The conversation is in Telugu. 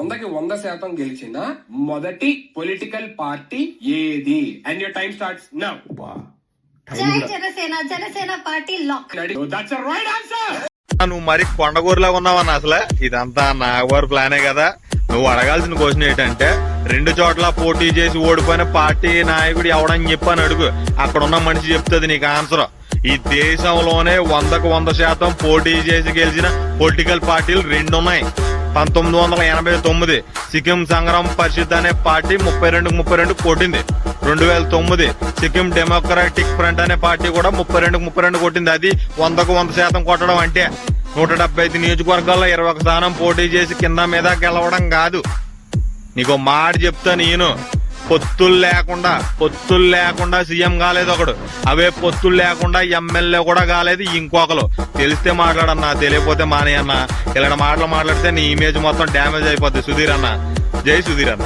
100కి 100% గెలిచిన మొదటి పొలిటికల్ పార్టీ ఏది? And your time starts now. Janasena party lock. That's the right answer. నువ్వు మరి కొండగూరులా ఉన్నావన్న అసలు ఇదంతా నాగవారి ప్లానే కదా. నువ్వు అడగాల్సిన క్వశ్చన్ ఏంటంటే 2 చోట్ల పోటీ చేసి ఓడిపోయిన పార్టీ నాయకుడు ఎవడని చెప్పని అడుగు, అక్కడున్న మనిషి చెప్తుంది నీకు ఆన్సర్. ఈ దేశంలోనే 100కు 100% పోటీ చేసి గెలిచిన పొలిటికల్ పార్టీలు 2 ఉన్నాయి. 1989 సిక్కిం సంగ్రామ పరిషత్ అనే పార్టీ 32 కొట్టింది. 2009 సిక్కిం డెమోక్రాటిక్ ఫ్రంట్ అనే పార్టీ కూడా 32 కొట్టింది. అది 100కు 100% కొట్టడం అంటే 175 నియోజకవర్గాల్లో 21 స్థానం పోటీ చేసి కింద మీద గెలవడం కాదు. నీకు మాట చెప్తా, నేను పొత్తులు లేకుండా సీఎం కాలేదు ఒకడు, అవే పొత్తులు లేకుండా ఎమ్మెల్యే కూడా కాలేదు ఇంకొకరు. తెలిస్తే మాట్లాడన్నా, తెలియకపోతే మానేయన్నా. ఇలాంటి మాటలు మాట్లాడితే నీ ఇమేజ్ మొత్తం డ్యామేజ్ అయిపోద్ది సుధీర్ అన్న. జై సుధీర్ అన్న.